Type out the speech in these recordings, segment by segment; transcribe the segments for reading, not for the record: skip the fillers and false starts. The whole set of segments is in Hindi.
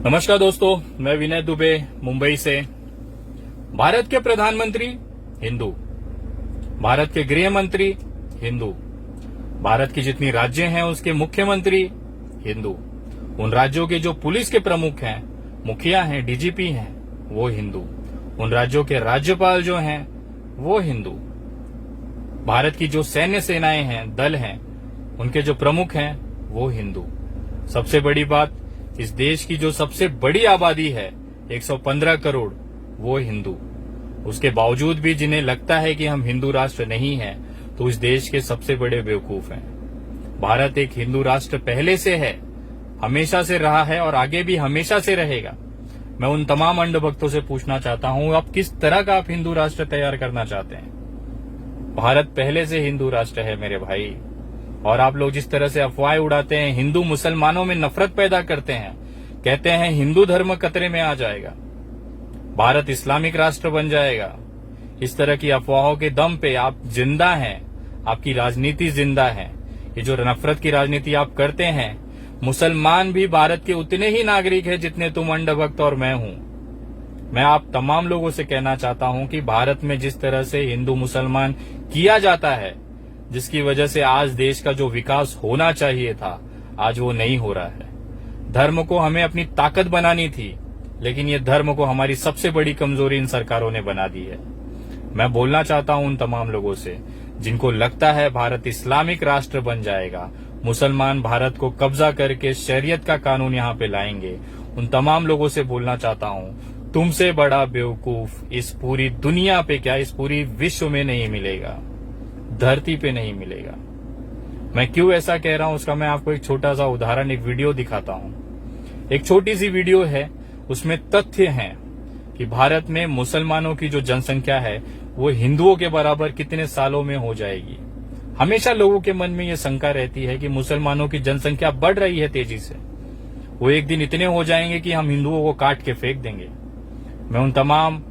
नमस्कार दोस्तों, मैं विनय दुबे मुंबई से। भारत के प्रधानमंत्री हिंदू, भारत के गृह मंत्री हिंदू, भारत की जितनी राज्य हैं उसके मुख्यमंत्री हिंदू, उन राज्यों के जो पुलिस के प्रमुख हैं, मुखिया हैं, डीजीपी हैं, वो हिंदू, उन राज्यों के राज्यपाल जो हैं वो हिंदू, भारत की जो सैन्य सेनाएं हैं, दल हैं, उनके जो प्रमुख हैं वो हिंदू। सबसे बड़ी बात, इस देश की जो सबसे बड़ी आबादी है 115 करोड़, वो हिंदू। उसके बावजूद भी जिन्हें लगता है कि हम हिंदू राष्ट्र नहीं हैं, तो इस देश के सबसे बड़े बेवकूफ हैं। भारत एक हिंदू राष्ट्र पहले से है, हमेशा से रहा है और आगे भी हमेशा से रहेगा। मैं उन तमाम अंध भक्तों से पूछना चाहता हूं, आप किस तरह का आप हिंदू राष्ट्र तैयार करना चाहते हैं? भारत पहले से हिंदू राष्ट्र है मेरे भाई। और आप लोग जिस तरह से अफवाहें उड़ाते हैं, हिंदू मुसलमानों में नफरत पैदा करते हैं, कहते हैं हिंदू धर्म खतरे में आ जाएगा, भारत इस्लामिक राष्ट्र बन जाएगा, इस तरह की अफवाहों के दम पे आप जिंदा हैं, आपकी राजनीति जिंदा है। ये जो नफरत की राजनीति आप करते हैं, मुसलमान भी भारत के उतने ही नागरिक हैं जितने तुम अंधभक्त और मैं हूं। मैं आप तमाम लोगों से कहना चाहता हूं कि भारत में जिस तरह से हिंदू मुसलमान किया जाता है, जिसकी वजह से आज देश का जो विकास होना चाहिए था, आज वो नहीं हो रहा है। धर्म को हमें अपनी ताकत बनानी थी, लेकिन ये धर्म को हमारी सबसे बड़ी कमजोरी इन सरकारों ने बना दी है। मैं बोलना चाहता हूं उन तमाम लोगों से जिनको लगता है भारत इस्लामिक राष्ट्र बन जाएगा, मुसलमान भारत को कब्जा करके शरीयत का कानून यहाँ पे लाएंगे, उन तमाम लोगों से बोलना चाहता हूं, तुमसे बड़ा बेवकूफ इस पूरी दुनिया पे क्या, इस पूरी विश्व में नहीं मिलेगा, धरती पे नहीं मिलेगा। मैं क्यों ऐसा कह रहा हूं उसका मैं आपको एक छोटा सा उदाहरण, एक वीडियो दिखाता हूं। एक छोटी सी वीडियो है, उसमें तथ्य हैं कि भारत में मुसलमानों की जो जनसंख्या है वो हिंदुओं के बराबर कितने सालों में हो जाएगी। हमेशा लोगों के मन में ये शंका रहती है कि मुसलमानों की जनसंख्या बढ़ रही है तेजी से, वो एक दिन इतने हो जाएंगे कि हम हिंदुओं को काट के फेंक देंगे। मैं उन तमाम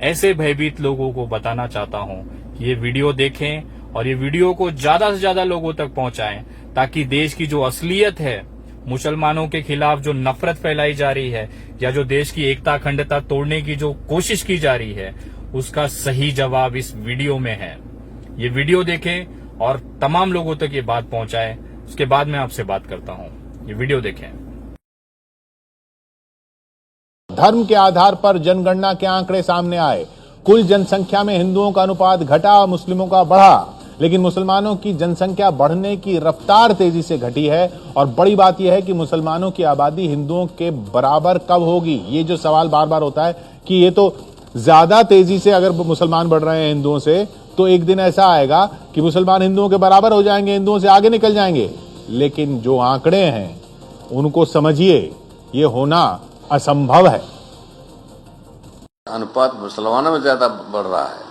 ऐसे भयभीत लोगों को बताना चाहता हूं कि ये वीडियो देखें और ये वीडियो को ज्यादा से ज्यादा लोगों तक पहुंचाएं, ताकि देश की जो असलियत है, मुसलमानों के खिलाफ जो नफरत फैलाई जा रही है या जो देश की एकता अखंडता तोड़ने की जो कोशिश की जा रही है, उसका सही जवाब इस वीडियो में है। ये वीडियो देखें और तमाम लोगों तक ये बात पहुंचाएं। उसके बाद मैं आपसे बात करता हूं। ये वीडियो देखें। धर्म के आधार पर जनगणना के आंकड़े सामने आए, कुल जनसंख्या में हिंदुओं का अनुपात घटा, मुस्लिमों का बढ़ा, लेकिन मुसलमानों की जनसंख्या बढ़ने की रफ्तार तेजी से घटी है। और बड़ी बात यह है कि मुसलमानों की आबादी हिंदुओं के बराबर कब होगी, ये जो सवाल बार बार होता है कि ये तो ज्यादा तेजी से अगर मुसलमान बढ़ रहे हैं हिंदुओं से, तो एक दिन ऐसा आएगा कि मुसलमान हिंदुओं के बराबर हो जाएंगे, हिंदुओं से आगे निकल जाएंगे। लेकिन जो आंकड़े हैं उनको समझिए, ये होना असंभव है। अनुपात मुसलमानों में ज्यादा बढ़ रहा है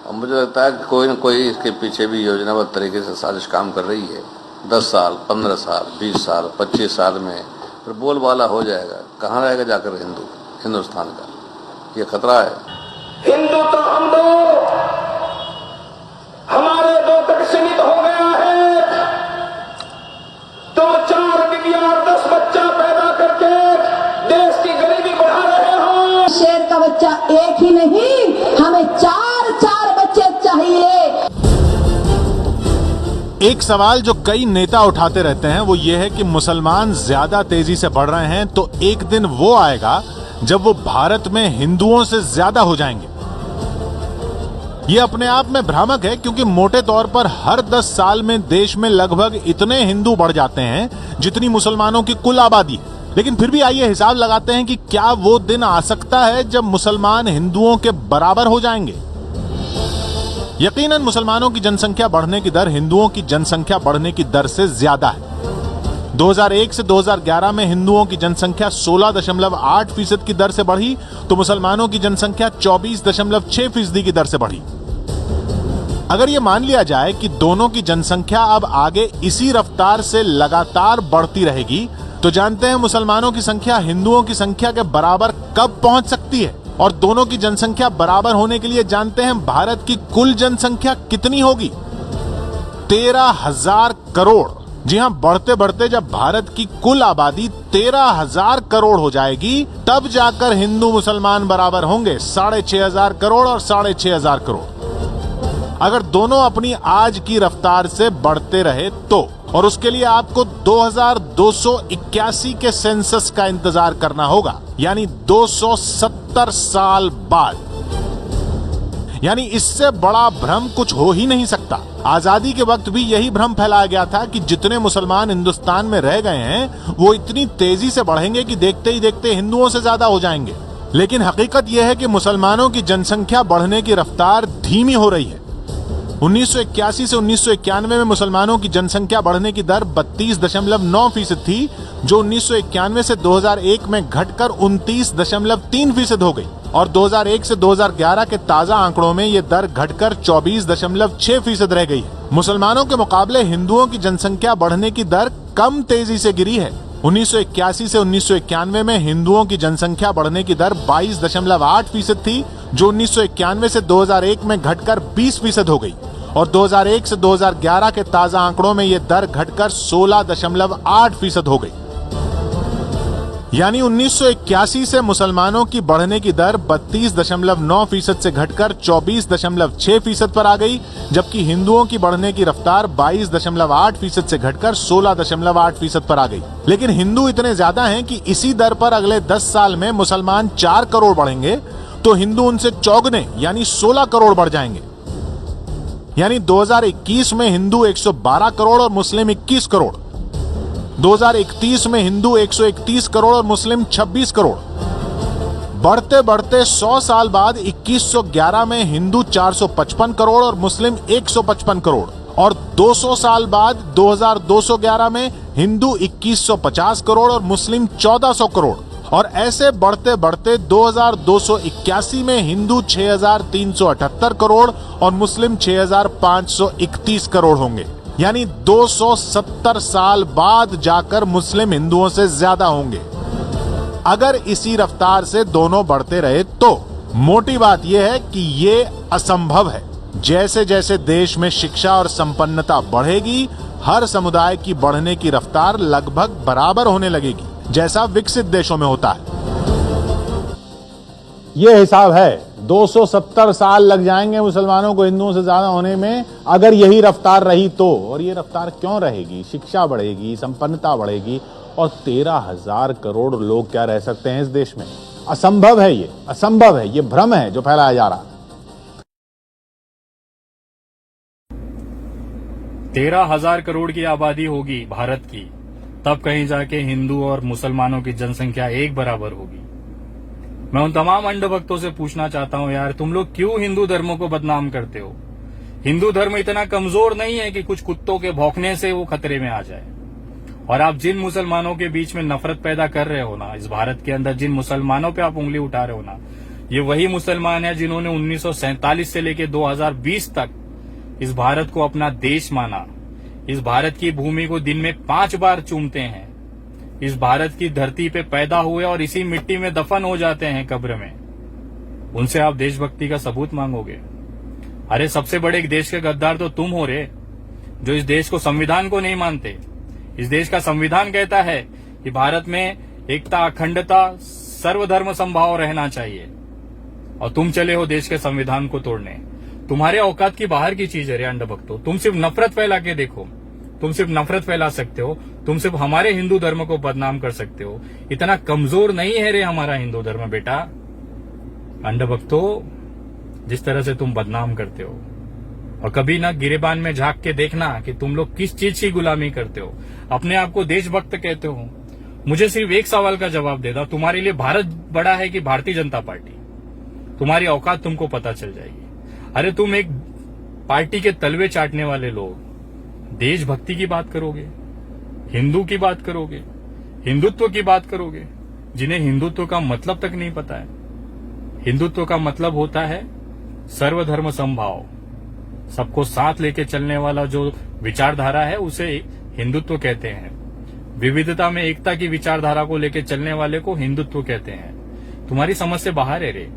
और मुझे लगता है कि कोई न कोई इसके पीछे भी योजनाबद्ध तरीके से साजिश काम कर रही है। 10 साल, 15 साल, 20 साल, 25 साल में फिर बोलबाला हो जाएगा। कहाँ रहेगा जाकर हिंदुस्तान का? ये खतरा है। हिंदू तो हम दो, हमारे दो तक सीमित हो गया है। 2-4 बिटिया और 10 बच्चा पैदा करके देश की गरीबी बढ़ा रहे हो। शेर का बच्चा एक ही नहीं, हमें 4-4 बच्चे चाहिए। एक सवाल जो कई नेता उठाते रहते हैं वो ये है कि मुसलमान ज्यादा तेजी से बढ़ रहे हैं, तो एक दिन वो आएगा जब वो भारत में हिंदुओं से ज्यादा हो जाएंगे। ये अपने आप में भ्रामक है, क्योंकि मोटे तौर पर हर 10 साल में देश में लगभग इतने हिंदू बढ़ जाते हैं जितनी मुसलमानों की कुल आबादी। लेकिन फिर भी आइए हिसाब लगाते हैं कि क्या वो दिन आ सकता है जब मुसलमान हिंदुओं के बराबर हो जाएंगे। यकीनन मुसलमानों की जनसंख्या बढ़ने की दर हिंदुओं की जनसंख्या बढ़ने की दर से ज्यादा है। 2001 से 2011 में हिंदुओं की जनसंख्या 16.8% की दर से बढ़ी, तो मुसलमानों की जनसंख्या 24.6% की दर से बढ़ी। अगर ये मान लिया जाए कि दोनों की जनसंख्या अब आगे इसी रफ्तार से लगातार बढ़ती रहेगी, तो जानते हैं मुसलमानों की संख्या हिंदुओं की संख्या के बराबर कब पहुंच सकती है। और दोनों की जनसंख्या बराबर होने के लिए जानते हैं भारत की कुल जनसंख्या कितनी होगी? 13,000 करोड़। जी हां, बढ़ते बढ़ते जब भारत की कुल आबादी 13,000 करोड़ हो जाएगी, तब जाकर हिंदू मुसलमान बराबर होंगे 6,500 करोड़ और 6,500 करोड़। अगर दोनों अपनी आज की रफ्तार से बढ़ते रहे तो, और उसके लिए आपको 2281 के सेंसस का इंतजार करना होगा, यानी 270 साल बाद। यानी इससे बड़ा भ्रम कुछ हो ही नहीं सकता। आजादी के वक्त भी यही भ्रम फैलाया गया था कि जितने मुसलमान हिंदुस्तान में रह गए हैं वो इतनी तेजी से बढ़ेंगे कि देखते ही देखते हिंदुओं से ज्यादा हो जाएंगे। लेकिन हकीकत यह है कि मुसलमानों की जनसंख्या बढ़ने की रफ्तार धीमी हो रही है। 1981 से 1991 में मुसलमानों की जनसंख्या बढ़ने की दर 32.9% थी, जो 1991 से 2001 में घटकर 29.3% हो गई, और 2001 से 2011 के ताजा आंकड़ों में ये दर घटकर 24.6% रह गई है। मुसलमानों के मुकाबले हिंदुओं की जनसंख्या बढ़ने की दर कम तेजी से गिरी है। 1981 से 1991 में हिंदुओं की जनसंख्या बढ़ने की दर 22.8% थी, जो 1991 से 2001 में घटकर 20% हो गई, और 2001 से 2011 के ताजा आंकड़ों में यह दर घटकर 16.8% हो गई। यानी 1981 से मुसलमानों की बढ़ने की दर 32.9% से घटकर 24.6% पर आ गई, जबकि हिंदुओं की बढ़ने की रफ्तार 22.8% से घटकर 16.8% पर आ गई। लेकिन हिंदू इतने ज्यादा हैं कि इसी दर पर अगले 10 साल में मुसलमान 4 करोड़ बढ़ेंगे तो हिंदू उनसे चौगुने यानी 16 करोड़ बढ़ जाएंगे। यानी 2021 में हिंदू 112 करोड़ और मुस्लिम 21 करोड़, 2031 में हिंदू 131 करोड़ और मुस्लिम 26 करोड़। बढ़ते बढ़ते 100 साल बाद 2111 में हिंदू 455 करोड़ और मुस्लिम 155 करोड़, और 200 साल बाद 2211 में हिंदू 2150 करोड़ और मुस्लिम 1400 करोड़, और ऐसे बढ़ते बढ़ते 2281 में हिंदू 6378 करोड़ और मुस्लिम 6531 करोड़ होंगे। यानी 270 साल बाद जाकर मुस्लिम हिंदुओं से ज्यादा होंगे। अगर इसी रफ्तार से दोनों बढ़ते रहे तो मोटी बात यह है कि ये असंभव है। जैसे जैसे देश में शिक्षा और संपन्नता बढ़ेगी, हर समुदाय की बढ़ने की रफ्तार लगभग बराबर होने लगेगी, जैसा विकसित देशों में होता है। ये हिसाब है। 270 साल लग जाएंगे मुसलमानों को हिंदुओं से ज्यादा होने में, अगर यही रफ्तार रही तो। और ये रफ्तार क्यों रहेगी? शिक्षा बढ़ेगी, संपन्नता बढ़ेगी, और 13,000 करोड़ लोग क्या रह सकते हैं इस देश में? असंभव है, ये असंभव है, ये भ्रम है जो फैलाया जा रहा है। 13,000 करोड़ की आबादी होगी भारत की, तब कहीं जाके हिंदू और मुसलमानों की जनसंख्या एक बराबर होगी। मैं उन तमाम अंधभक्तों से पूछना चाहता हूं, यार तुम लोग क्यों हिंदू धर्मों को बदनाम करते हो? हिंदू धर्म इतना कमजोर नहीं है कि कुछ कुत्तों के भौंकने से वो खतरे में आ जाए। और आप जिन मुसलमानों के बीच में नफरत पैदा कर रहे हो ना, इस भारत के अंदर जिन मुसलमानों पे आप उंगली उठा रहे हो ना, ये वही मुसलमान है जिन्होंने 1947 से लेकर 2020 तक इस भारत को अपना देश माना, इस भारत की भूमि को दिन में 5 बार चूमते हैं, इस भारत की धरती पे पैदा हुए और इसी मिट्टी में दफन हो जाते हैं कब्र में। उनसे आप देशभक्ति का सबूत मांगोगे? अरे सबसे बड़े देश के गद्दार तो तुम हो रे, जो इस देश को, संविधान को नहीं मानते। इस देश का संविधान कहता है कि भारत में एकता, अखंडता, सर्वधर्म समभाव रहना चाहिए, और तुम चले हो देश के संविधान को तोड़ने। तुम्हारे औकात की बाहर की चीज है रे अंधभक्तों। तुम सिर्फ नफरत फैला के देखो, तुम सिर्फ नफरत फैला सकते हो, तुम सिर्फ हमारे हिंदू धर्म को बदनाम कर सकते हो। इतना कमजोर नहीं है रे हमारा हिंदू धर्म बेटा। अंधभक्तों, जिस तरह से तुम बदनाम करते हो, और कभी ना गिरेबान में झांक के देखना कि तुम लोग किस चीज की गुलामी करते हो। अपने आप को देशभक्त कहते हो। मुझे सिर्फ एक सवाल का जवाब दे दो, तुम्हारे लिए भारत बड़ा है कि भारतीय जनता पार्टी? तुम्हारी औकात तुमको पता चल जाएगी। अरे तुम एक पार्टी के तलवे चाटने वाले लोग देशभक्ति की बात करोगे, हिंदू की बात करोगे, हिंदुत्व की बात करोगे, जिन्हें हिंदुत्व का मतलब तक नहीं पता है। हिंदुत्व का मतलब होता है सर्वधर्म समभाव, सबको साथ लेके चलने वाला जो विचारधारा है उसे हिंदुत्व कहते हैं। विविधता में एकता की विचारधारा को लेके चलने वाले को हिंदुत्व कहते हैं। तुम्हारी समझ से बाहर है रे।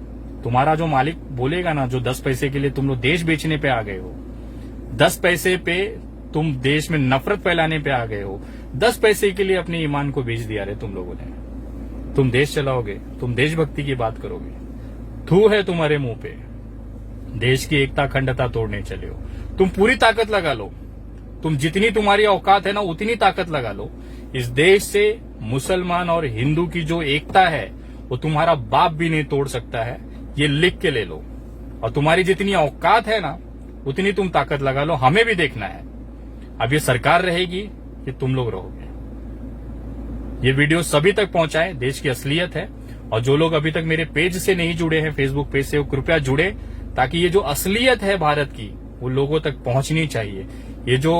तुम्हारा जो मालिक बोलेगा ना, जो 10 पैसे के लिए तुम लोग देश बेचने पे आ गए हो, 10 पैसे पे तुम देश में नफरत फैलाने पे आ गए हो। 10 पैसे के लिए अपने ईमान को बेच दिया रे तुम लोगों ने। तुम देश चलाओगे, तुम देशभक्ति की बात करोगे, थू है तुम्हारे मुंह पे। देश की एकता अखंडता तोड़ने चले हो। तुम पूरी ताकत लगा लो, तुम जितनी तुम्हारी औकात है ना उतनी ताकत लगा लो। इस देश से मुसलमान और हिंदू की जो एकता है वो तुम्हारा बाप भी नहीं तोड़ सकता है, ये लिख के ले लो। और तुम्हारी जितनी औकात है ना उतनी तुम ताकत लगा लो, हमें भी देखना है। अब ये सरकार रहेगी कि तुम लोग रहोगे। ये वीडियो सभी तक पहुंचाएं, देश की असलियत है। और जो लोग अभी तक मेरे पेज से नहीं जुड़े हैं, फेसबुक पेज से, वो कृपया जुड़े, ताकि ये जो असलियत है भारत की वो लोगों तक पहुंचनी चाहिए। ये जो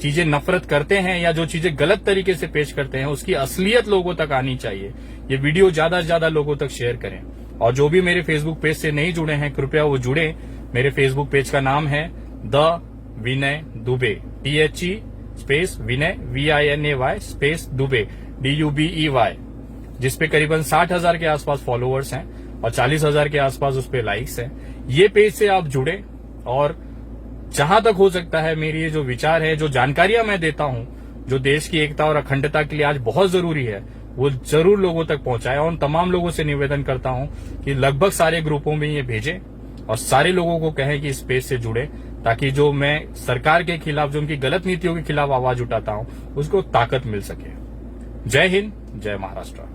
चीजें नफरत करते हैं या जो चीजें गलत तरीके से पेश करते हैं उसकी असलियत लोगों तक आनी चाहिए। ये वीडियो ज्यादा से ज्यादा लोगों तक शेयर करें। और जो भी मेरे फेसबुक पेज से नहीं जुड़े हैं कृपया वो जुड़े। मेरे फेसबुक पेज का नाम है the Vinay Dubey, THE space Vinay VINAY space Dubey DUBEY, जिसपे करीबन 60,000 के आसपास फॉलोअर्स हैं और 40,000 के आसपास उस पे लाइक्स हैं। ये पेज से आप जुड़े और जहां तक हो सकता है मेरी ये जो विचार है, जो जानकारियां मैं देता हूं, जो देश की एकता और अखंडता के लिए आज बहुत जरूरी है, वो जरूर लोगों तक पहुंचाए। और उन तमाम लोगों से निवेदन करता हूं कि लगभग सारे ग्रुपों में ये भेजें और सारे लोगों को कहें कि इस पेज से जुड़े, ताकि जो मैं सरकार के खिलाफ, जो उनकी गलत नीतियों के खिलाफ आवाज उठाता हूं, उसको ताकत मिल सके। जय हिंद, जय महाराष्ट्र।